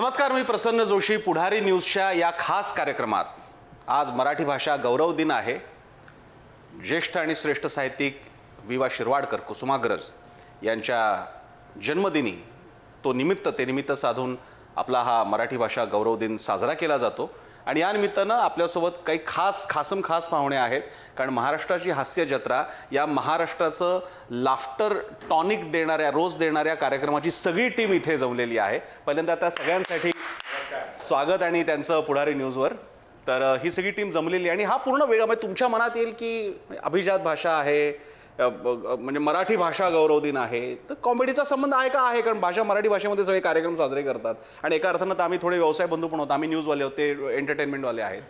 नमस्कार, मी प्रसन्न जोशी. पुढारी न्यूजच्या या खास कार्यक्रमात आज मराठी भाषा गौरव दिन आहे. ज्येष्ठ आणि श्रेष्ठ साहित्यिक वि.वा. शिरवाडकर कुसुमाग्रज यांच्या जन्मदिनी ते निमित्त साधून आपला हा मराठी भाषा गौरव दिन साजरा केला जातो. आणि या निमित्तानं आपल्यासोबत काही खास पाहुणे आहेत. कारण महाराष्ट्राची हास्य जत्रा या महाराष्ट्राचं लाफ्टर टॉनिक देणाऱ्या, रोज देणाऱ्या कार्यक्रमाची सगळी टीम इथे जमलेली आहे. पहिल्यांदा त्या सगळ्यांसाठी स्वागत आणि त्यांचं पुढारी न्यूजवर. तर ही सगळी टीम जमलेली आहे आणि हा पूर्ण वेगळा, म्हणजे तुमच्या मनात येईल की अभिजात भाषा आहे, म्हणजे मराठी भाषा गौरव दिन आहे, तर कॉमेडीचा संबंध आहे का? आहे, कारण मराठी भाषेमध्ये सगळे कार्यक्रम साजरे करतात आणि एका अर्थानं तर आम्ही थोडे व्यवसाय बंधू पण होतो. आम्ही न्यूजवाले होते, एंटरटेनमेंटवाले आहेत.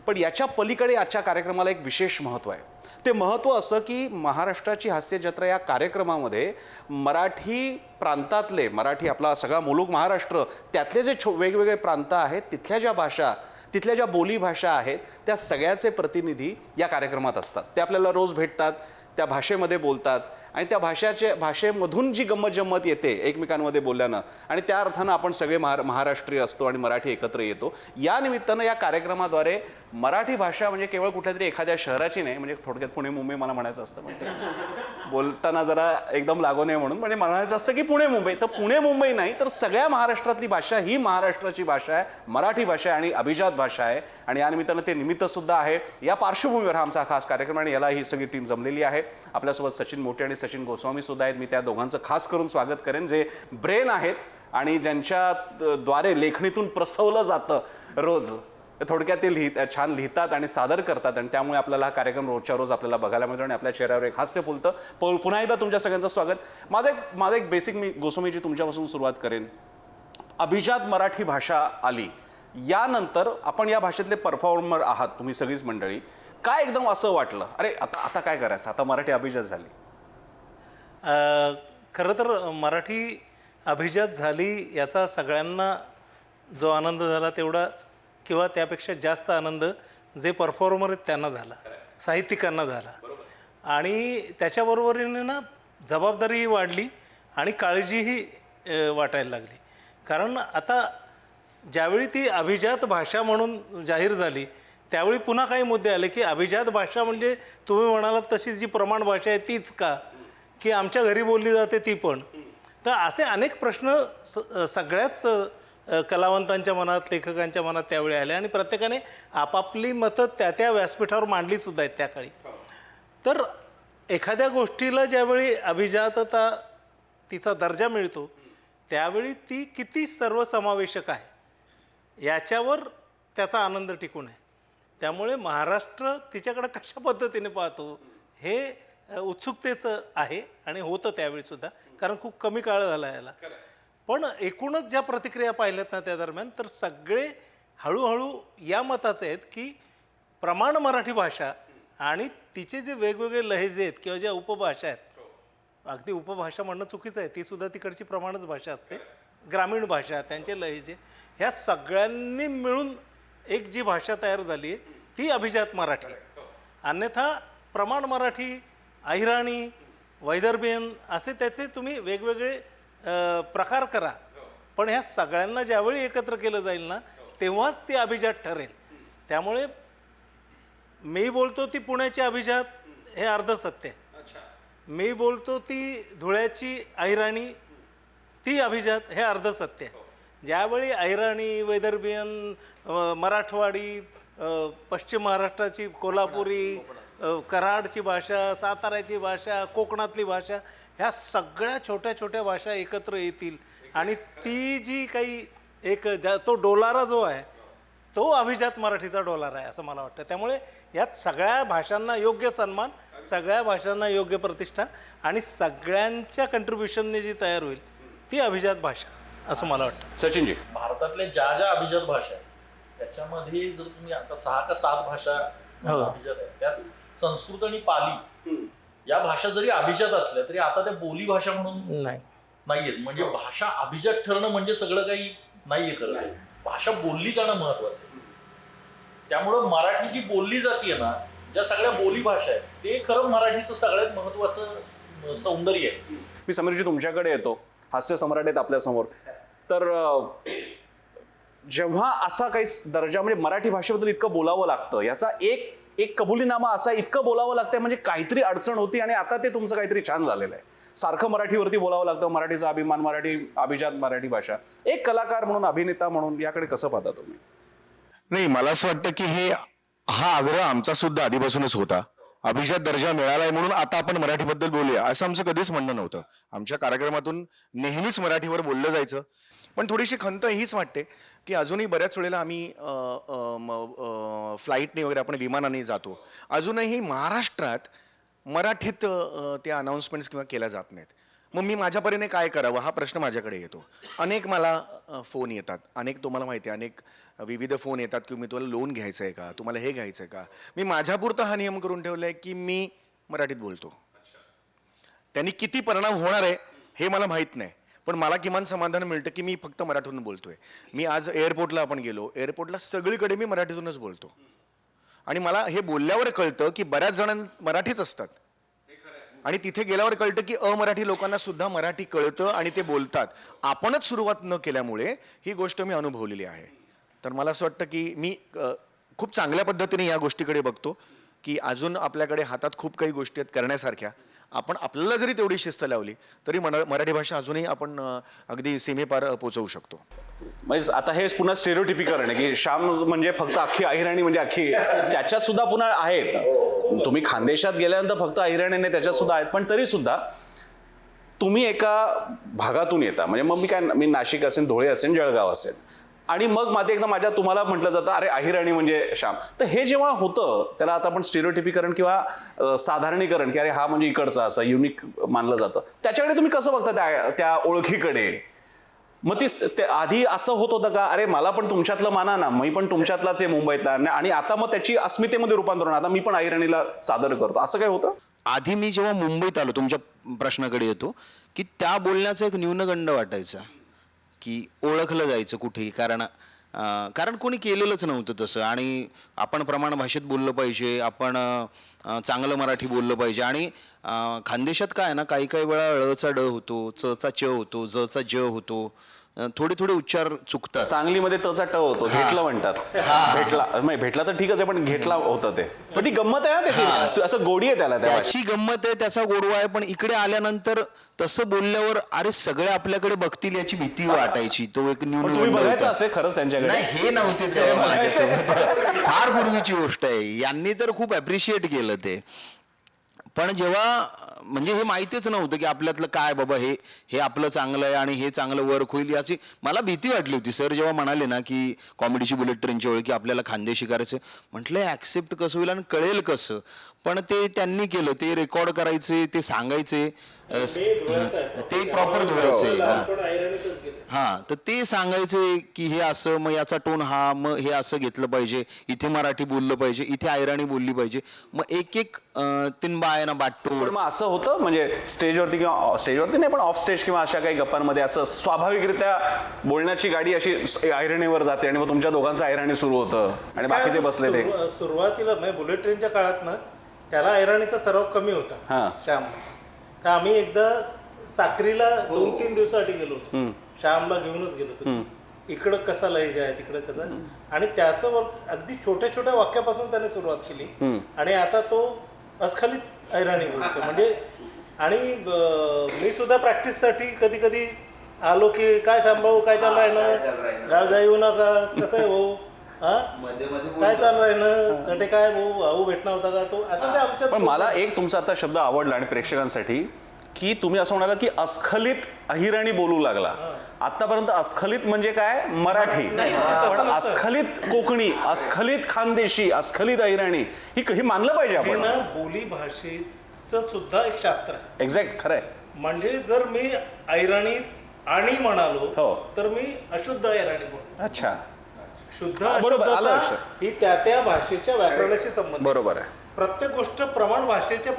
पण याच्या पलीकडे आजच्या कार्यक्रमाला एक विशेष महत्त्व आहे. ते महत्त्व असं की महाराष्ट्राची हास्य जत्रा या कार्यक्रमामध्ये मराठी प्रांतातले, मराठी आपला सगळा मुलूक महाराष्ट्र, त्यातले जे वेगवेगळे प्रांत आहेत, तिथल्या ज्या भाषा, तिथल्या ज्या बोलीभाषा आहेत, त्या सगळ्याचे प्रतिनिधी या कार्यक्रमात असतात. ते आपल्याला रोज भेटतात, त्या भाषेमध्ये बोलतात आणि त्या भाषेमधून जी गंमत येते एकमेकांमध्ये बोलल्यानं, आणि त्या अर्थानं आपण सगळे महाराष्ट्रीय असतो आणि मराठी एकत्र येतो. या निमित्तानं या कार्यक्रमाद्वारे मराठी भाषा म्हणजे केवळ कुठल्या तरी एखाद्या शहराची नाही, म्हणजे थोडक्यात पुणे मुंबई मला म्हणायचं असतं, पण ते बोलताना जरा एकदम लागू नये म्हणून म्हणजे म्हणायचं असतं की पुणे मुंबई, तर पुणे मुंबई नाही तर सगळ्या महाराष्ट्रातली भाषा ही महाराष्ट्राची भाषा आहे, मराठी भाषा आहे आणि अभिजात भाषा आहे. आणि या निमित्तानं ते निमित्तसुद्धा आहे. या पार्श्वभूमीवर हा आमचा खास कार्यक्रम आणि याला ही सगळी टीम जमलेली आहे. आपल्यासोबत सचिन मोटे आणि सचिन गोस्वामी सुद्धा आहेत. मी त्या दोघांचं खास करून स्वागत करेन, जे ब्रेन आहेत आणि ज्यांच्या द्वारे लेखणीतून प्रसवलं जातं रोज. थोडक्यात ते छान लिहितात आणि सादर करतात आणि त्यामुळे आपल्याला हा कार्यक्रम रोजच्या रोज आपल्याला बघायला मिळतो आणि आपल्या चेहऱ्यावर एक हास्य फुलतं. पुन्हा एकदा तुमच्या सगळ्यांचं स्वागत. माझं एक बेसिक, मी गोस्वामीजी तुमच्यापासून सुरुवात करेन. अभिजात मराठी भाषा आली, यानंतर आपण या भाषेतले परफॉर्मर आहात तुम्ही सगळीच मंडळी. काय एकदम असं वाटलं, अरे आता काय करायचं, आता मराठी अभिजात झाली? खरं तर मराठी अभिजात झाली याचा सगळ्यांना जो आनंद झाला तेवढाच किंवा त्यापेक्षा जास्त आनंद जे परफॉर्मर आहेत त्यांना झाला, साहित्यिकांना झाला. आणि त्याच्याबरोबरीने ना जबाबदारीही वाढली आणि काळजीही वाटायला लागली. कारण आता ज्यावेळी ती अभिजात भाषा म्हणून जाहीर झाली त्यावेळी पुन्हा काही मुद्दे आले की अभिजात भाषा म्हणजे तुम्ही म्हणालात तशी जी प्रमाण भाषा आहे तीच का, की आमच्या घरी बोलली जाते ती पण. तर असे अनेक प्रश्न सगळ्याच कलावंतांच्या मनात, लेखकांच्या मनात त्यावेळी आले आणि प्रत्येकाने आपापली मतं त्या व्यासपीठावर मांडलीसुद्धा आहेत त्या काळी. तर एखाद्या गोष्टीला ज्यावेळी अभिजातता तिचा दर्जा मिळतो त्यावेळी ती किती सर्वसमावेशक आहे याच्यावर त्याचा आनंद टिकून आहे. त्यामुळे महाराष्ट्र तिच्याकडं कशा पद्धतीने पाहतो हे उत्सुकतेचं आहे आणि होतं त्यावेळीसुद्धा, कारण खूप कमी काळ झाला याला. पण एकूणच ज्या प्रतिक्रिया पाहिल्यात ना त्या दरम्यान, तर सगळे हळूहळू या मताचे आहेत की प्रमाण मराठी भाषा आणि तिचे जे वेगवेगळे लहेजे आहेत किंवा ज्या उपभाषा आहेत, अगदी उपभाषा म्हणणं चुकीचं आहे, तीसुद्धा तिकडची प्रमाणच भाषा असते, ग्रामीण भाषा, त्यांचे लहेजे, ह्या सगळ्यांनी मिळून एक जी भाषा तयार झाली आहे ती अभिजात मराठी. अन्यथा प्रमाण मराठी, अहिराणी, वैदर्भियन असे त्याचे तुम्ही वेगवेगळे प्रकार करा, पण ह्या सगळ्यांना ज्यावेळी एकत्र केलं जाईल ना तेव्हाच ती अभिजात ठरेल. त्यामुळे मी बोलतो ती पुण्याची अभिजात हे अर्ध सत्य आहे, मी बोलतो ती धुळ्याची अहिराणी ती अभिजात हे अर्ध सत्य आहे. ज्यावेळी अहिराणी, वैदर्भियन, मराठवाडी, पश्चिम महाराष्ट्राची कोल्हापुरी, कराडची भाषा, साताऱ्याची भाषा, कोकणातली भाषा, ह्या सगळ्या छोट्या छोट्या भाषा एकत्र येतील आणि ती जी काही तो डोलारा जो आहे तो अभिजात मराठीचा डोलारा आहे असं मला वाटतं. त्यामुळे यात सगळ्या भाषांना योग्य सन्मान, सगळ्या भाषांना योग्य प्रतिष्ठा आणि सगळ्यांच्या कंट्रीब्युशनने जी तयार होईल ती अभिजात भाषा असं मला वाटतं. सचिनजी, भारतातल्या ज्या अभिजात भाषा आहेत त्याच्यामध्ये जर तुम्ही आता 6 का 7 भाषा अभिजात आहेत, त्यात संस्कृत आणि पाली या भाषा जरी अभिजात असल्या तरी आता त्या बोली भाषा म्हणून नाहीयेत. म्हणजे भाषा अभिजात ठरणं म्हणजे सगळं काही नाहीये करत, भाषा बोलली जाणं महत्वाचं आहे. त्यामुळं मराठी जी बोलली जाते ना, ज्या सगळ्या बोली भाषा आहेत ते खरं मराठीचं सगळ्यात महत्वाचं सौंदर्य आहे. मी समीरजी तुमच्याकडे येतो. हास्य सम्राट आहेत आपल्यासमोर. तर जेव्हा असा काही दर्जा म्हणजे मराठी भाषेबद्दल इतकं बोलावं लागतं, याचा एक कबुलीनामा असा इतकं बोलावं लागतंय म्हणजे काहीतरी अडचण होती आणि आता ते तुमचं काहीतरी छान झालेलं आहे. सारखं मराठीवरती बोलावं लागतं, मराठीचा अभिमान, मराठी अभिजात मराठी भाषा. एक कलाकार म्हणून, अभिनेता म्हणून याकडे कसं पाहता तुम्ही? नाही, मला असं वाटतं की हा आग्रह आमचा सुद्धा आधीपासूनच होता. अभिजात दर्जा मिळालाय म्हणून आता आपण मराठीबद्दल बोलूया असं आमचं कधीच म्हणणं नव्हतं. आमच्या कार्यक्रमातून नेहमीच मराठीवर बोललं जायचं. पण थोडीशी खंत हीच वाटते की अजूनही बऱ्याच वेळेला आम्ही फ्लाईटने वगैरे आपण विमानाने जातो, अजूनही महाराष्ट्रात मराठीत त्या अनाऊन्समेंट्स किंवा केल्या जात नाहीत. मग मी माझ्या परीने काय करावं हा प्रश्न माझ्याकडे येतो. अनेक मला फोन येतात, अनेक तुम्हाला माहिती आहे, अनेक विविध फोन येतात की मी तुला लोन घ्यायचं आहे का, तुम्हाला हे घ्यायचं आहे का. मी माझ्यापुरता हा नियम करून ठेवला आहे की मी मराठीत बोलतो. त्यांनी किती परिणाम होणार आहे हे मला माहीत नाही, पण मला किमान समाधान मिळतं की मी फक्त मराठीतून बोलतोय. मी आज एअरपोर्टला आपण गेलो, एअरपोर्टला सगळीकडे मी मराठीतूनच बोलतो. आणि मला हे बोलल्यावर कळतं की बऱ्याच जणांना मराठीच असतात आणि तिथे गेल्यावर कळतं की अमराठी लोकांना सुद्धा मराठी कळतं आणि ते बोलतात. आपणच सुरुवात न केल्यामुळे ही गोष्ट मी अनुभवलेली आहे. तर मला असं वाटतं की मी खूप चांगल्या पद्धतीने या गोष्टीकडे बघतो की अजून आपल्याकडे हातात खूप काही गोष्टी आहेत करण्यासारख्या. आपण आपल्याला जरी तेवढी शिस्त लावली तरी मराठी भाषा अजूनही आपण अगदी सीमेपार पोहोचवू शकतो. म्हणजे आता हे पुन्हा स्टेरिओटिपिकल आहे की श्याम म्हणजे फक्त अख्खी अहिराणी म्हणजे अख्खी, त्याच्यात सुद्धा पुन्हा आहेत. तुम्ही खानदेशात गेल्यानंतर फक्त अहिराणी नाही, त्याच्यात सुद्धा आहेत. पण तरी सुद्धा तुम्ही एका भागातून येता, म्हणजे मग मी नाशिक असेल, धुळे असेल, जळगाव असेल, आणि मग मध्ये एकदा तुम्हाला म्हटलं जातं अरे अहिराणी म्हणजे श्याम. तर हे जेव्हा होतं त्याला आता आपण स्टेरिओटिपिकरण किंवा साधारणीकरण की अरे हा म्हणजे इकडचा असं युनिक मानलं जातं. त्याच्याकडे तुम्ही कसं बघता त्या ओळखीकडे? मग ते आधी असं होत होतं का अरे मला पण तुमच्यातलं माना ना, मी पण तुमच्यातलाच आहे मुंबईतला, आणि आता मग त्याची अस्मितेमध्ये रूपांतरण, आता मी पण अहिराणीला सादर करतो, असं काय होतं? आधी मी जेव्हा मुंबईत आलो, तुमच्या प्रश्नाकडे येतो, की त्या बोलण्याचा एक न्यूनगंड वाटायचा की ओळखलं जायचं कुठेही, कारण कोणी केलेलंच नव्हतं तसं. आणि आपण प्रमाण भाषेत बोललं पाहिजे, आपण चांगलं मराठी बोललं पाहिजे. आणि खानदेशात काय आहे ना, काही काही वेळा ळचा ड होतो, चचा च होतो, जचा ज होतो, थोडे उच्चार चुकतात. सांगलीमध्ये तसा ट होतो, घेतला म्हणतात. भेटला तर ठीकच आहे, पण घेतला होतं ते. पण ती गंमत आहे ना त्याची, असं गोडी आहे त्याला, त्याची गंमत आहे, त्याचा गोडवा आहे. पण इकडे आल्यानंतर तसं बोलल्यावर अरे सगळे आपल्याकडे बघतील याची भीती वाटायची. तो एक तुम्ही बघायचं असे खरंच त्यांच्याकडे? नाही, हे नव्हते तेव्हा माझ्यासोबत. फार पूर्वीची गोष्ट आहे. यांनी तर खूप ॲप्रिशिएट केलं ते. पण जेव्हा म्हणजे हे माहितीच नव्हतं की आपल्यातलं काय बाबा, हे आपलं चांगलं आहे आणि हे चांगलं वर्क होईल याची मला भीती वाटली होती. सर जेव्हा म्हणाले ना की कॉमेडीची बुलेट ट्रेनची ओळख की आपल्याला खानदेशी करायचं, म्हटलं ॲक्सेप्ट कसं होईल आणि कळेल कसं. पण ते त्यांनी केलं, ते रेकॉर्ड करायचे, ते सांगायचे, ते प्रॉपर धुवायचे. हां, तर ते सांगायचे की हे असं, मग याचा टोन हा, मग हे असं घेतलं पाहिजे, इथे मराठी बोललं पाहिजे, इथे अहिराणी बोलली पाहिजे. मग एक तिनबा आहे ना बाटोड. मग असं होतं म्हणजे स्टेजवरती नाही, पण ऑफ स्टेज किंवा अशा काही गप्पांमध्ये असं स्वाभाविकरित्या बोलण्याची गाडी अशी अहिराणीवर जाते आणि मग तुमच्या दोघांचं अहिराणी सुरू होतं आणि बाकीचे बसले ते. सुरुवातीला म्हणजे बुलेट ट्रेनच्या काळात ना त्याला अहिराणीचा सराव कमी होता श्याम. तर आम्ही एकदा साक्रीला 2-3 दिवसासाठी गेलो होतो, श्यामला घेऊनच गेलो होतो. इकडं कसा लहजा आहे, तिकडं कसा, आणि त्याचं अगदी छोट्या छोट्या वाक्यापासून त्याने सुरुवात केली आणि आता तो अस्खलित अहिराणी बोलतो. म्हणजे आणि मी सुद्धा प्रॅक्टिससाठी कधी कधी आलो की काय श्याम भाऊ काय चाललंय ना, गाव येऊ नका, कसं आहे भाऊ, काय चाललंय ना, कटे काय भाऊ भेटणार होता का, तो असं ते आमच्या. पण मला एक तुमचा आता शब्द आवडला आणि प्रेक्षकांसाठी की तुम्ही असं म्हणाला की अस्खलित अहिराणी बोलू लागला. आतापर्यंत अस्खलित म्हणजे काय, मराठी, पण अस्खलित कोकणी, अस्खलित खानदेशी, अस्खलित अहिराणी ही मानलं पाहिजे आपण. बोली भाषेचं सुद्धा एक शास्त्र आहे. एक्झॅक्ट, खरंय. म्हणजे जर मी अहिराणी आणि म्हणालो तर मी अशुद्ध अहिराणी बोलतो. अच्छा, शुद्ध बरोबर, आलं लक्षात. ही त्या भाषेच्या व्याकरणाशी संबंधित. बरोबर आहे. प्रत्येक गोष्ट प्रमाण भाषेच्या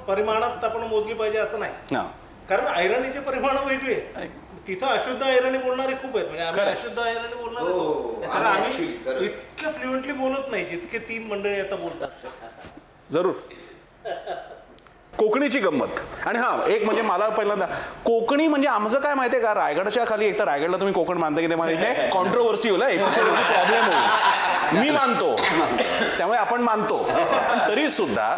परिमाणात आपण मोजली पाहिजे असं नाही, कारण अहिराणीचे परिमाण वेगळे आहेत. तिथं अशुद्ध अहिराणी बोलणारे खूप आहेत, म्हणजे आम्ही अशुद्ध अहिराणी बोलणारच, कारण आम्ही इतकं फ्लुएंटली बोलत नाही जितके 3 मंडळी आता बोलतात. जरूर. कोकणीची गंमत. आणि हा एक म्हणजे मला पहिल्यांदा कोकणी म्हणजे आमचं काय माहितीये का, रायगडच्या खाली एकतर रायगडला तुम्ही कोकण मानता की ते माहिती नाही, कॉन्ट्रोवर्सी होईल एपिसोडवरती प्रॉब्लेम होईल. मी मानतो, त्यामुळे आपण मानतो. पण तरी सुद्धा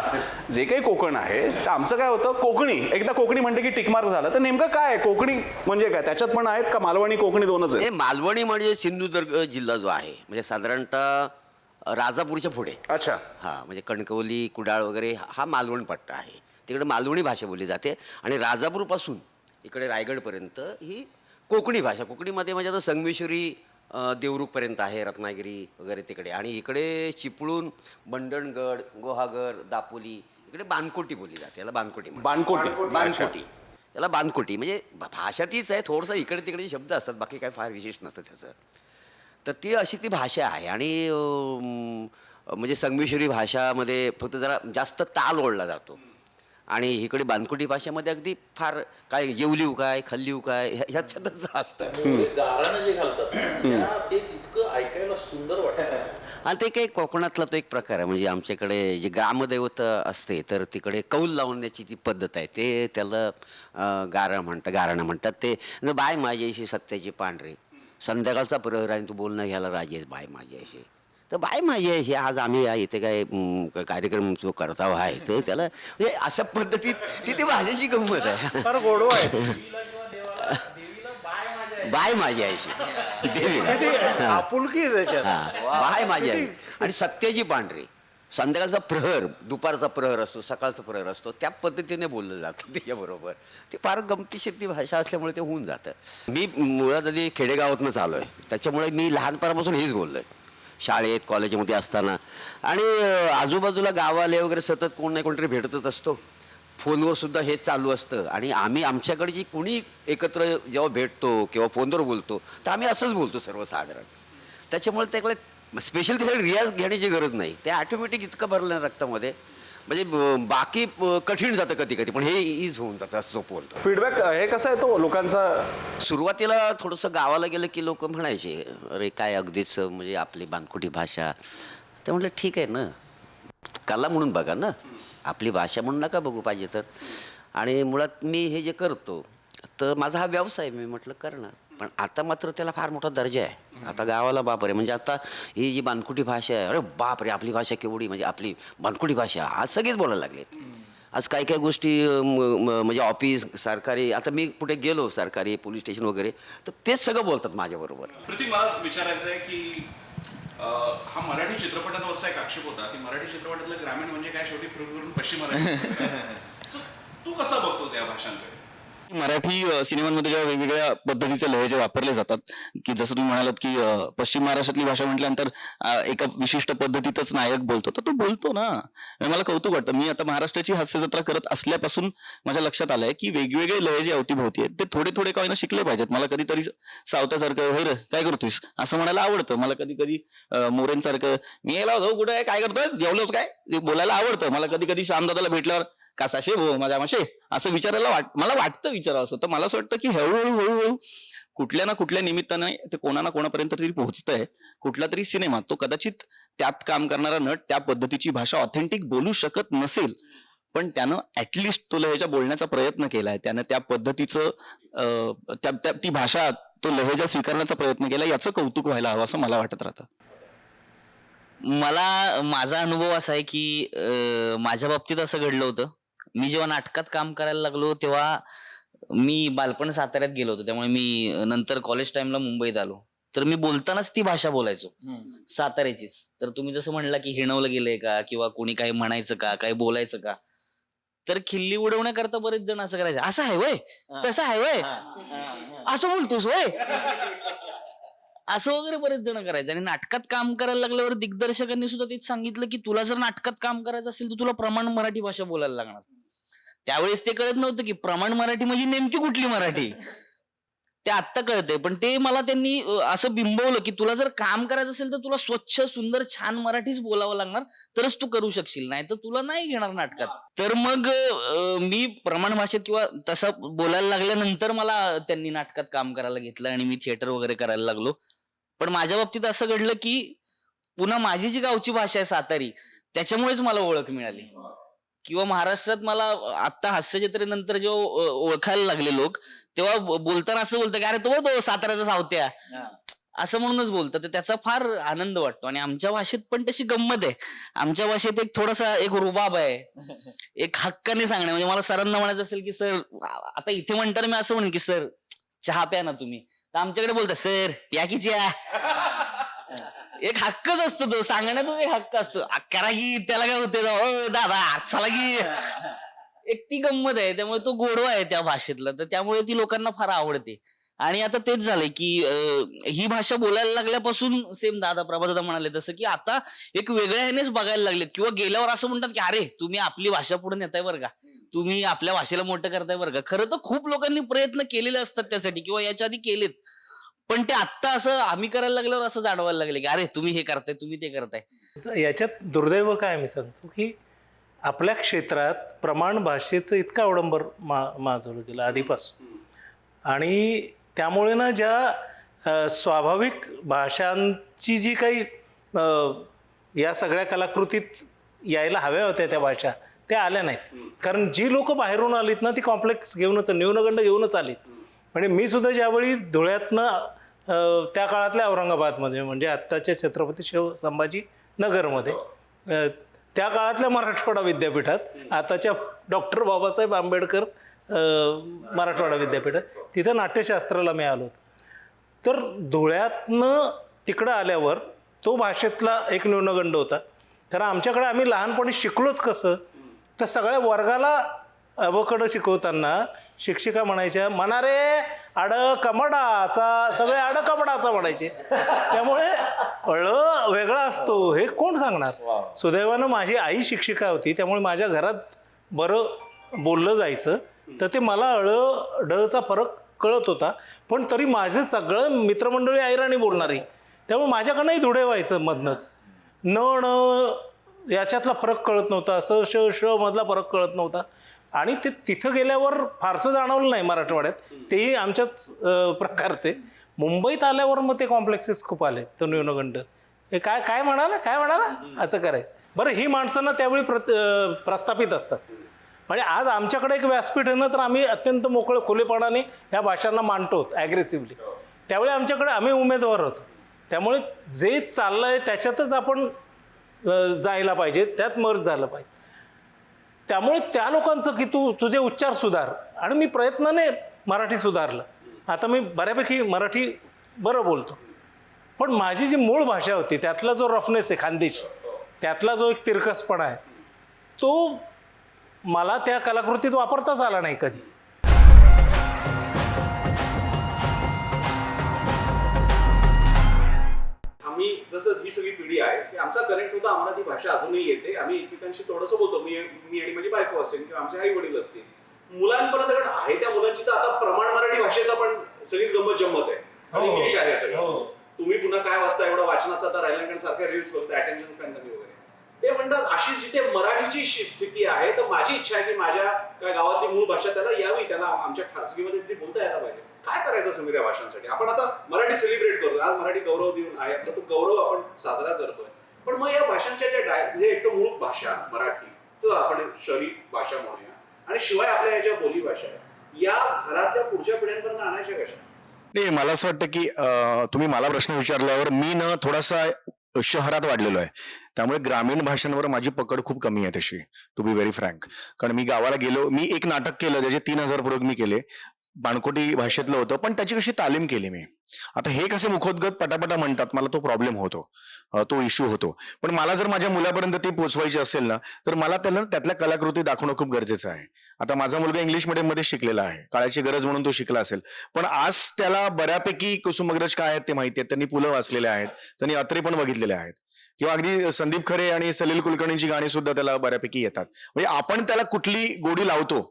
जे काही कोकण आहे तर आमचं काय होतं, कोकणी एकदा कोकणी म्हणते की टिकमार्क झालं. तर नेमकं काय कोकणी म्हणजे काय, त्याच्यात पण आहेत का मालवणी कोकणी दोनच आहे? हे मालवणी म्हणजे सिंधुदुर्ग जिल्हा जो आहे म्हणजे साधारणतः राजापूरच्या पुढे. अच्छा. हा म्हणजे कणकवली कुडाळ वगैरे हा मालवण पट्टा आहे. तिकडे मालवणी भाषा बोलली जाते आणि राजापूरपासून इकडे रायगडपर्यंत ही कोकणी भाषा. कोकणीमध्ये म्हणजे आता संगमेश्वरी देवरुखपर्यंत आहे, रत्नागिरी वगैरे तिकडे. आणि इकडे चिपळूण, बंडणगड, गुहागर, दापोली इकडे बानकोटी बोलली जाते. याला बानकोटी म्हणतात. बानकोटी. बानकोटी याला बानकोटी म्हणजे भाषा तीच आहे, थोडंसं इकडे तिकडे शब्द असतात, बाकी काय फार विशेष नसतं त्याचं. तर ती अशी ती भाषा आहे. आणि म्हणजे संगमेश्वरी भाषामध्ये फक्त जरा जास्त ताल ओढला जातो. आणि इकडे बानकोटी भाषेमध्ये अगदी फार काय जेवलीव काय खाल्लीव काय ह्याच्यातच असतं. गाराणं जे घालतात त्या ते इतकं ऐकायला सुंदर वाटतं. आणि ते काही कोकणातला तो एक प्रकार आहे. म्हणजे आमच्याकडे जे ग्रामदैवत असते तर तिकडे कौल लावण्याची ती पद्धत आहे. ते त्याला गाराणं म्हणतात. ते बाय माझ्याशी सत्याची पांढरे, संध्याकाळचा प्रहर आणि तू बोलणं घ्यायला राजेश बाय माझ्याशी. तर बाय माझ्याशी आज आम्ही इथे काय कार्यक्रम जो करत आहोत आहे तर त्याला म्हणजे अशा पद्धतीत ती भाषेची गंमत आहे. फार गोडवा आहे. बाय माझी आईशी देवीला आपुलकी आहे त्याच्यात. हा बाय माझी आई. आणि सत्याची पांढरे, संध्याकाळचा प्रहर, दुपारचा प्रहर असतो, सकाळचा प्रहर असतो, त्या पद्धतीने बोललं जातं त्याच्याबरोबर. ते फार गमतीशीर ती भाषा असल्यामुळे ते होऊन जातं. मी मुळात आधी खेडेगावातनंच आलो आहे, त्याच्यामुळे मी लहानपणापासून हेच बोललो आहे शाळेत कॉलेजमध्ये असताना. आणि आजूबाजूला गावाले वगैरे सतत कोण नाही कोणतरी भेटतच असतो, फोनवर सुद्धा हेच चालू असतं. आणि आम्ही आमच्याकडे जी कोणी एकत्र जेव्हा भेटतो किंवा फोनवर बोलतो तर आम्ही असंच बोलतो सर्वसाधारण. त्याच्यामुळे त्याकडे स्पेशल त्याच्याकडे रियाज घेण्याची गरज नाही, ते ऑटोमॅटिक इतकं भरलं ना रक्तामध्ये. म्हणजे बाकी कठीण जातं कधी कधी, पण हे इज होऊन जातं असं सोपं बोलतं. फीडबॅक हे कसं आहे तो लोकांचा? सुरुवातीला थोडंसं गावाला गेलं की लोक म्हणायचे अरे काय अगदीच म्हणजे आपली बानकोटी भाषा. ते म्हटलं ठीक आहे ना, कला म्हणून बघा ना, आपली भाषा म्हणून नका बघू पाहिजे तर. आणि मुळात मी हे जे करतो तर माझा हा व्यवसाय, मी म्हटलं करणार. पण आता मात्र त्याला फार मोठा दर्जा आहे. आता गावाला बापरे, म्हणजे आता ही जी बानकोटी भाषा आहे, अरे बापरे आपली भाषा केवढी, म्हणजे आपली बानकोटी भाषा आज सगळेच बोलायला लागलेत. आज काही काही गोष्टी म्हणजे ऑफिस सरकारी, आता मी कुठे गेलो सरकारी पोलीस स्टेशन वगैरे तर तेच सगळं बोलतात माझ्याबरोबर. प्रतीक, मला विचारायचं आहे की हा मराठी चित्रपटांवरचा एक आक्षेप होता की मराठी चित्रपटातलं ग्रामीण म्हणजे काय शेवटी फिरून पश्चिम मराठी. तू कसा बघतोस या भाषांकडे? मराठी सिनेमांमध्ये जेव्हा वेगवेगळ्या पद्धतीचे लहेजे वापरले जातात, की जसं तुम्ही म्हणालात की पश्चिम महाराष्ट्रातली भाषा म्हटल्यानंतर एका विशिष्ट पद्धतीतच नायक बोलतो, तर तो बोलतो ना. मला कौतुक वाटतं. मी आता महाराष्ट्राची हास्यजत्रा करत असल्यापासून माझ्या लक्षात आलंय की वेगवेगळे लहेजे अवतीभोवती आहेत, ते थोडे थोडे का होईना शिकले पाहिजेत. मला कधीतरी सावतासारखं हे रे काय करतोयस असं म्हणायला आवडतं. मला कधी कधी मोरेंसारखं मी यायला जाऊ कुठे आहे काय करतोय जेवलोच काय बोलायला आवडतं. मला कधी कधी श्यामदादाला भेटल्यावर कसाशे भो माझ्या माशे असं विचारायला मला वाटतं विचारावं असं. तर मला असं वाटतं की हळूहळू कुठल्या ना कुठल्या निमित्ताने ते कोणा ना कोणापर्यंत तरी पोहोचतंय. कुठला तरी सिनेमा तो कदाचित त्यात काम करणारा नट त्या पद्धतीची भाषा ऑथेंटिक बोलू शकत नसेल, पण त्यानं ऍटलिस्ट तो लहेजा बोलण्याचा प्रयत्न केलाय, त्यानं त्या पद्धतीचं ती भाषा तो लहेजा स्वीकारण्याचा प्रयत्न केला, याचं कौतुक व्हायला हवं असं मला वाटत राहतं. मला माझा अनुभव असा आहे की माझ्या बाबतीत असं घडलं होतं. मी जेव्हा नाटकात काम करायला लागलो तेव्हा मी बालपण साताऱ्यात गेलो होतो, त्यामुळे मी नंतर कॉलेज टाइमला मुंबईत आलो. तर मी बोलतानाच ती भाषा बोलायचो साताऱ्याचीच. तर तुम्ही जसं म्हणला की हिणवलं गेलंय का किंवा कोणी काही म्हणायचं का काही बोलायचं का, तर खिल्ली उडवण्याकरता बरेच जण असं करायचं, असं आहे वय तसं आहे वय असं बोलतोस वय असं वगैरे बरेच जण करायचे. आणि नाटकात काम करायला लागल्यावर दिग्दर्शकांनी सुद्धा तेच सांगितलं की तुला जर नाटकात काम करायचं असेल तर तुला प्रमाण मराठी भाषा बोलायला लागणार. त्यावेळेस ते कळत नव्हतं की प्रमाण मराठी म्हणजे नेमकी कुठली मराठी, ते आत्ता कळतंय. पण ते मला त्यांनी असं बिंबवलं की तुला जर काम करायचं असेल तर तुला स्वच्छ सुंदर छान मराठीच बोलावं लागणार, तरच तू करू शकशील, नाही तर तुला नाही घेणार नाटकात. तर मग मी प्रमाण भाषेत किंवा तसं बोलायला लागल्यानंतर मला त्यांनी नाटकात काम करायला घेतलं आणि मी थिएटर वगैरे करायला लागलो. पण माझ्या बाबतीत असं घडलं की पुन्हा माझी जी गावची भाषा आहे सातारी, त्याच्यामुळेच मला ओळख मिळाली किंवा महाराष्ट्रात मला आत्ता हास्यजत्रेनंतर जेव्हा ओळखायला लागले लोक, तेव्हा बोलताना असं बोलतं की अरे तो साताऱ्याचा सावत्या, असं म्हणूनच बोलतं. तर त्याचा फार आनंद वाटतो. आणि आमच्या भाषेत पण तशी गंमत आहे. आमच्या भाषेत एक थोडासा एक रुबाब आहे, एक हक्काने सांगणे. म्हणजे मला सरांना म्हणायचं असेल की सर, आता इथे म्हणताना मी असं म्हणेन की सर चहा प्या ना तुम्ही, तर आमच्याकडे बोलतात सर प्या की चहा. एक हक्कच असतो तो, सांगण्यातच एक हक्क असतो. करा की त्याला काय होते दादा चला की, एक ती गंमत आहे. त्यामुळे तो गोडवा आहे त्या भाषेतला, तर त्यामुळे ती लोकांना फार आवडते. आणि आता तेच झालंय की ही भाषा बोलायला लागल्यापासून सेम प्रभादादा म्हणाले तसं की आता एक वेगळ्या ह्यानेच बघायला लागलेत, किंवा गेल्यावर असं म्हणतात की अरे तुम्ही आपली भाषा पुढे नेताय बरं का, तुम्ही आपल्या भाषेला मोठं करताय बरं का. खरं तर खूप लोकांनी प्रयत्न केलेले असतात त्यासाठी, किंवा याच्या आधी केलेत, पण ते आत्ता असं आम्ही करायला लागल्यावर असं जाणवायला लागले की अरे तुम्ही हे करताय, तुम्ही ते करताय. तर याच्यात दुर्दैव काय मी सांगतो की आपल्या क्षेत्रात प्रमाण भाषेचं इतकं अवडंबर माजवलं गेलं आधीपासून. आणि त्यामुळे ना ज्या स्वाभाविक भाषांची जी काही या सगळ्या कलाकृतीत यायला हव्या होत्या त्या भाषा, त्या आल्या नाहीत. कारण जी लोक बाहेरून आलीत ना ती कॉम्प्लेक्स घेऊनच, न्यूनगंड घेऊनच आलीत. म्हणजे मी सुद्धा ज्यावेळी धुळ्यातनं त्या काळातल्या औरंगाबादमध्ये, म्हणजे आत्ताच्या छत्रपती संभाजी नगरमध्ये, त्या काळातल्या मराठवाडा विद्यापीठात, आताच्या डॉक्टर बाबासाहेब आंबेडकर मराठवाडा विद्यापीठात, तिथं नाट्यशास्त्राला मी आलो. तर धुळ्यातनं तिकडं आल्यावर तो भाषेतला एक न्यूनगंड होता. कारण आमच्याकडे आम्ही लहानपणी शिकलोच कसं, तर सगळ्या वर्गाला अबकडं शिकवताना शिक्षिका म्हणायच्या म्हणा रे आड कमडाचा, सगळे आड कमडाचा म्हणायचे. त्यामुळे वेगळा असतो हे कोण सांगणार. सुदैवानं माझी आई शिक्षिका होती, त्यामुळे माझ्या घरात बरं बोललं जायचं, तर ते मला डचा फरक कळत होता. पण तरी माझे सगळं मित्रमंडळी ऐराणी बोलणारी, त्यामुळे माझ्याकडनंही धुडे व्हायचं मधनंच. न याच्यातला फरक कळत नव्हता, श मधला फरक कळत नव्हता. आणि ते तिथं गेल्यावर फारसं जाणवलं नाही मराठवाड्यात, तेही आमच्याच प्रकारचे. मुंबईत आल्यावर मग ते कॉम्प्लेक्सेस खूप आले, तो न्यूनगंड. हे काय म्हणाला असं करायचं. बरं, ही माणसांना त्यावेळी प्रस्थापित असतात. म्हणजे आज आमच्याकडे एक व्यासपीठ आहे ना, तर आम्ही अत्यंत मोकळे खुलेपणाने ह्या भाषांना मांडतो ॲग्रेसिव्हली. त्यावेळी आमच्याकडे आम्ही उमेदवार होतो. त्यामुळे जे चाललंय त्याच्यातच आपण जायला पाहिजे, त्यात मर्ज झालं पाहिजे. त्यामुळे त्या लोकांचं की तुझे उच्चार सुधार, आणि मी प्रयत्नाने मराठी सुधारलं. आता मी बऱ्यापैकी मराठी बरं बोलतो. पण माझी जी मूळ भाषा होती त्यातला जो रफनेस आहे, खानदेशी, त्यातला जो एक तिरकसपणा आहे, तो मला त्या कलाकृतीत वापरताच आला नाही कधी. आम्ही जसं ही सगळी पिढी आहे की आमचा कनेक्ट होता, आम्हाला ती भाषा अजूनही येते. आम्ही एकमेकांशी थोडंसं बोलतो, मी आणि माझी बायको असेल किंवा आमचे आई वडील असतील. मुलांपर्यंत कारण आहे त्या मुलांची तर आता प्रमाण मराठी भाषेचा पण सगळीच गंमत जम्मत आहे. आणि इंग्लिश आहे सगळं. तुम्ही पुन्हा काय वाचता, एवढा वाचनाचा आता राहिला सारख्या रील्स बघता, अटेन्शन स्पॅन कमी वगैरे. ते म्हणतात अशी जिथे मराठीची स्थिती आहे, तर माझी इच्छा आहे की माझ्या काय गावातली मूळ भाषा त्याला यावी, त्याला आमच्या खासगीमध्ये तरी बोलता यायला पाहिजे. काय करायचं समीर या भाषांसाठी? आपण आता मराठी सेलिब्रेट करतोय, आज मराठी गौरव दिन आहे, आपला तो गौरव आपण साजरा करतोय. पण मग या भाषांच्या ज्या म्हणजे एक तर मूळ भाषा मराठी, तर आपण शहरी भाषा म्हणूया, आणि शिवाय आपल्या याच्या बोली भाषा या घरातल्या पुढच्या पिढ्यांपर्यंत आणायच्या कशा? नाही, मला असं वाटतं की तुम्ही मला प्रश्न विचारल्यावर मी ना थोडासा शहरात वाढलेलो आहे, त्यामुळे ग्रामीण भाषांवर माझी पकड खूप कमी आहे तशी, टू बी व्हेरी फ्रँक. कारण मी गावाला गेलो, मी एक नाटक केलं त्याचे 3,000 प्रयोग मी केले, बाणकोटी भाषेतलं होतं, पण त्याची कशी तालीम केली मी. आता हे कसे मुखोद्गत पटापटा म्हणतात, मला तो प्रॉब्लेम होतो, तो इश्यू होतो. पण मला जर माझ्या मुलापर्यंत ती पोहोचवायची असेल ना, तर मला त्याला त्यातल्या कलाकृती दाखवणं खूप गरजेचं आहे. आता माझा मुलगा इंग्लिश मीडियममध्ये शिकलेला आहे, काळाची गरज म्हणून तो शिकला असेल, पण आज त्याला बऱ्यापैकी कुसुमाग्रज काय आहेत ते माहिती आहेत, त्यांनी पुलं वाचलेले आहेत, त्यांनी अत्रे पण बघितलेले आहेत, किंवा अगदी संदीप खरे आणि सलील कुलकर्णींची गाणी सुद्धा त्याला बऱ्यापैकी येतात. म्हणजे आपण त्याला कुठली गोडी लावतो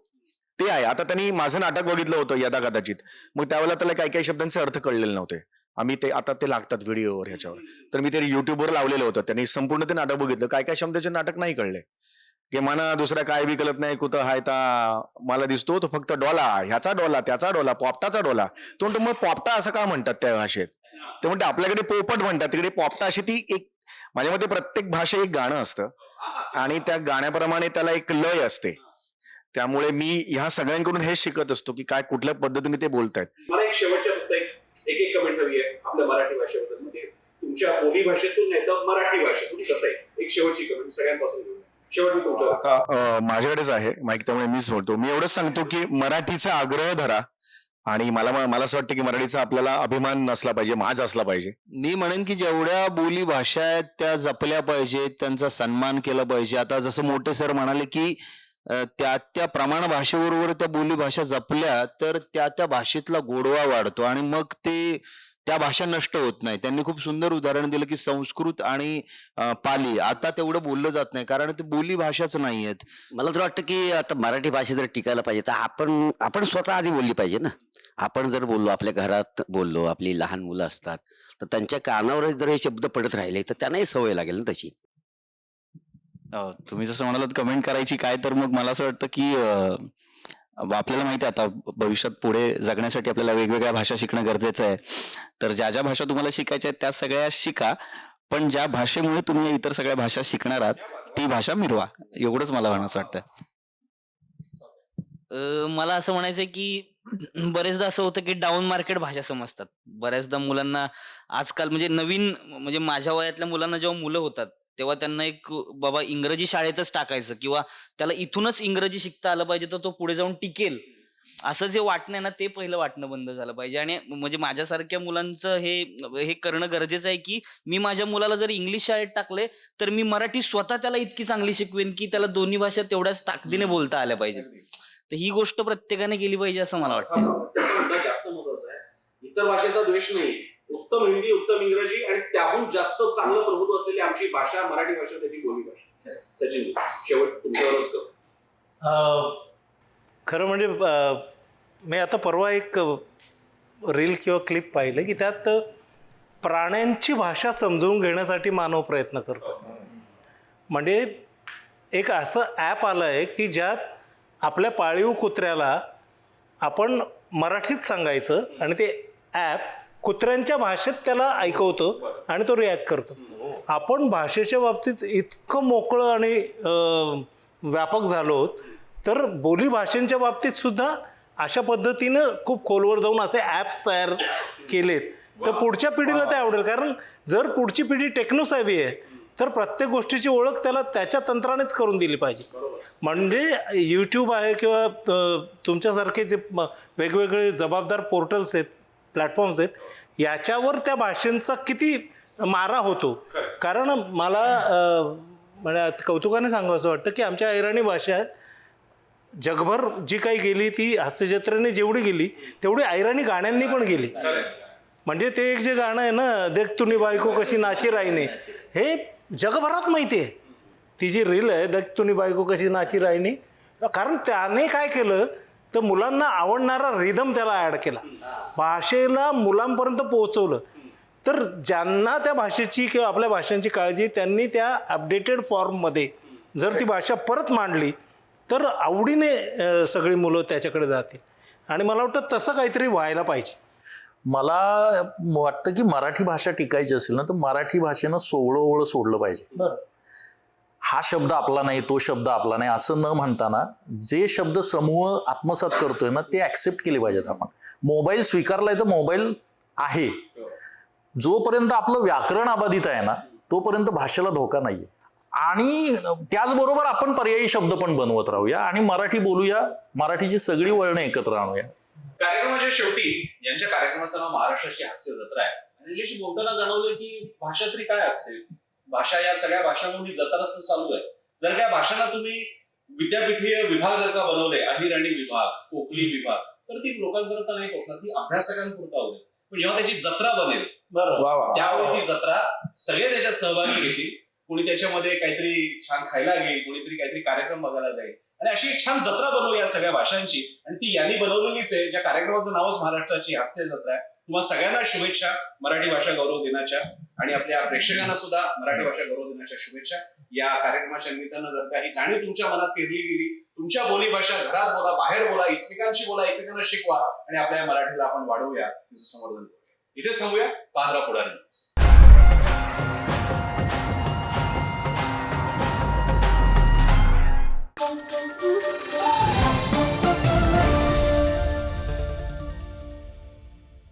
ते आहे. आता त्यांनी माझं नाटक बघितलं होतं यदा कदाचित, मग त्यावेळेला त्याला काही काही शब्दांचे अर्थ कळलेले नव्हते. आम्ही ते आता ते लागतात व्हिडिओवर ह्याच्यावर, तर मी ते युट्यूबवर लावलेलं होतं. त्यांनी संपूर्ण ते नाटक बघितलं, काय काय शब्दाचे नाटक नाही कळले, की मला दुसरा काय बी कळत नाही, कुठं हाय ता मला दिसतो तो फक्त डोला, ह्याचा डोला, त्याचा डोला, पोपटाचा डोला. तो म्हणतो मग पोपटा असं का म्हणतात त्या भाषेत? ते म्हणते आपल्याकडे पोपट म्हणतात, तिकडे पोपटा. अशी ती एक, माझ्या मते प्रत्येक भाषा एक गाणं असतं, आणि त्या गाण्याप्रमाणे त्याला एक लय असते. त्यामुळे मी ह्या सगळ्यांकडून हे शिकत असतो की काय कुठल्या पद्धतीने ते बोलतायत. मला एक शेवटच्या फक्त एक कमेंट हवी आहे आपल्या मराठी भाषेबद्दल. म्हणजे तुमच्या बोली भाषेतून नाही तर मराठी भाषेतून कसं आहे, एक शेवटची कमेंट सगळ्यांपासून घेऊया. शेवट मी तुमच्या आता माझ्याकडेच आहे माईक, त्यामुळे मीच बोलतो. मी एवढंच सांगतो की मराठीचा आग्रह धरा आणि मला असं वाटतं की मराठीचा आपल्याला अभिमान नसला पाहिजे, माज असला पाहिजे. मी म्हणेन की जेवढ्या बोली भाषा आहेत त्या जपल्या पाहिजेत, त्यांचा सन्मान केला पाहिजे. आता जसं मोठे सर म्हणाले की त्या प्रमाण भाषेबरोबर त्या बोली भाषा जपल्या तर त्या भाषेतला गोडवा वाढतो आणि मग त्या भाषा नष्ट होत नाही. त्यांनी खूप सुंदर उदाहरण दिलं की संस्कृत आणि पाली आता तेवढं बोललं जात नाही कारण ते बोली भाषाच नाही आहेत. मला तर वाटतं की आता मराठी भाषा जर टिकायला पाहिजे तर आपण स्वतः आधी बोलली पाहिजे ना. आपण जर बोललो, आपल्या घरात बोललो, आपली लहान मुलं असतात तर त्यांच्या कानावर जर हे शब्द पडत राहिले तर त्यांनाही सवय लागेल ना तशी. तुम्ही जसं म्हणालात कमेंट करायची काय, तर मग मला असं वाटतं की आपल्याला माहिती आहे आता भविष्यात पुढे जगण्यासाठी आपल्याला वेगवेगळ्या भाषा शिकणं गरजेचं आहे. तर ज्या भाषा तुम्हाला शिकायच्या आहेत त्या सगळ्या शिका, पण ज्या भाषेमुळे तुम्ही इतर सगळ्या भाषा शिकणार आहात ती भाषा मिरवा. एवढंच मला म्हणायचं वाटतं. मला असं म्हणायचंय की बरेचदा असं होतं की डाऊन मार्केट भाषा समजतात. बऱ्याचदा मुलांना आजकाल म्हणजे नवीन म्हणजे माझ्या वयातल्या मुलांना जेव्हा मुलं होतात तेव्हा त्यांना एक बाबा इंग्रजी शाळेतच टाकायचं किंवा त्याला इथूनच इंग्रजी शिकता आलं पाहिजे तर तो पुढे जाऊन टिकेल असं जे वाटणं आहे ना ते पहिलं वाटणं बंद झालं पाहिजे. आणि म्हणजे माझ्यासारख्या मुलांचं हे करणं गरजेचं आहे की मी माझ्या मुलाला जर इंग्लिश शाळेत टाकले तर मी मराठी स्वतः त्याला इतकी चांगली शिकवेन की त्याला दोन्ही भाषा तेवढ्याच ताकदीने बोलता आल्या पाहिजे. तर ही गोष्ट प्रत्येकाने केली पाहिजे असं मला वाटतं. जास्त महत्वाचं आहे. इतर भाषेचा द्वेष नाही. उत्तम हिंदी, उत्तम इंग्रजी आणि त्याहून जास्त चांगलं प्रभुत्व असलेली आमची भाषा मराठी भाषा, त्याची बोली भाषा. सचिन, शेवट तुमच्यावरच करतो. खरं म्हणजे मी आता परवा एक रील किंवा क्लिप पाहिलं की त्यात प्राण्यांची भाषा समजून घेण्यासाठी मानव प्रयत्न करतो. म्हणजे एक असं ॲप आलं आहे की ज्यात आपल्या पाळीव कुत्र्याला आपण मराठीत सांगायचं आणि ते ॲप कुत्र्यांच्या भाषेत त्याला ऐकवतो आणि तो रिॲक्ट करतो. आपण भाषेच्या बाबतीत इतकं मोकळं आणि व्यापक झालो तर बोली भाषेंच्या बाबतीत सुद्धा अशा पद्धतीनं खूप खोलवर जाऊन असे ॲप्स तयार केलेत तर पुढच्या पिढीला ते आवडेल. कारण जर पुढची पिढी टेक्नोसॅव्ही आहे तर प्रत्येक गोष्टीची ओळख त्याला त्याच्या तंत्रानेच करून दिली पाहिजे. म्हणजे यूट्यूब आहे किंवा तुमच्यासारखे जे वेगवेगळे जबाबदार पोर्टल्स आहेत, प्लॅटफॉर्म्स आहेत, याच्यावर त्या भाषेंचा किती मारा होतो. कारण मला म्हणजे कौतुकाने सांगावं असं वाटतं की आमच्या अहिराणी भाषा जगभर जी काही गेली ती हास्यजत्रेने जेवढी गेली तेवढी अहिराणी गाण्यांनी पण गेली. म्हणजे ते एक जे गाणं आहे ना, देख तुनी बायको कशी नाची राईने, हे जगभरात माहिती आहे. ती जी रील आहे देख तुनी बायको कशी नाची राईने, कारण त्याने काय केलं तर मुलांना आवडणारा रिदम त्याला ॲड केला, भाषेला मुलांपर्यंत पोहोचवलं. तर ज्यांना त्या भाषेची किंवा आपल्या भाषांची काळजी, त्यांनी त्या अपडेटेड फॉर्ममध्ये जर ती भाषा परत मांडली तर आवडीने सगळी मुलं त्याच्याकडे जातील. आणि मला वाटतं तसं काहीतरी व्हायला पाहिजे. मला वाटतं की मराठी भाषा टिकायची असेल ना तर मराठी भाषेनं सोवळं सोडलं पाहिजे. हा शब्द आपला नाही, तो शब्द आपला नाही असं न म्हणताना जे शब्द समूह आत्मसात करतोय ना ते ऍक्सेप्ट केले पाहिजेत. आपण मोबाईल स्वीकारलाय तर मोबाईल आहे, जोपर्यंत आपलं व्याकरण अबाधित आहे ना तोपर्यंत भाषेला धोका नाहीये. आणि त्याचबरोबर आपण पर्यायी शब्द पण बनवत राहूया आणि मराठी बोलूया, मराठीची सगळी वळणं एकत्र आणूया. कार्यक्रमाच्या शेवटी यांच्या कार्यक्रमाचं नाव महाराष्ट्राची हास्य जत्रा आहे. यांच्याशी बोलताना जाणवलं की भाषा तरी काय असते. भाषा या सगळ्या भाषांमध्ये जत्रा तर चालू आहे. जर त्या भाषांना तुम्ही विद्यापीठीय विभाग जर का बनवले, अहिराणी विभाग, कोकणी विभाग, तर ती लोकांपर्यंत नाही पोहोचणार, ती अभ्यासकांपुरता होईल. पण जेव्हा त्याची जत्रा बनेल त्यावेळी ती जत्रा सगळे त्याच्यात सहभागी घेतील. कोणी त्याच्यामध्ये काहीतरी छान खायला घेईल, कोणीतरी काहीतरी कार्यक्रम बघायला जाईल आणि अशी एक छान जत्रा बनवू या सगळ्या भाषांची. आणि ती यांनी बनवलेलीच आहे. ज्या कार्यक्रमाचं नावच महाराष्ट्राची हास्य जत्रा आहे. तुम्हाला सगळ्यांना शुभेच्छा मराठी भाषा गौरव दिनाच्या, आणि आपल्या प्रेक्षकांना सुद्धा मराठी भाषा गौरव दिनाच्या शुभेच्छा. या कार्यक्रमाच्या निमित्तानं जर काही जाणीव तुमच्या मनात पेरली गेली, तुमच्या बोली भाषा घरात बोला, बाहेर बोला, एकमेकांशी बोला, एकमेकांना शिकवा आणि आपल्या मराठीला आपण वाढवूया, तिचं संवर्धन करूया. इथेच थांबूया. पाहत राहा पुढारी.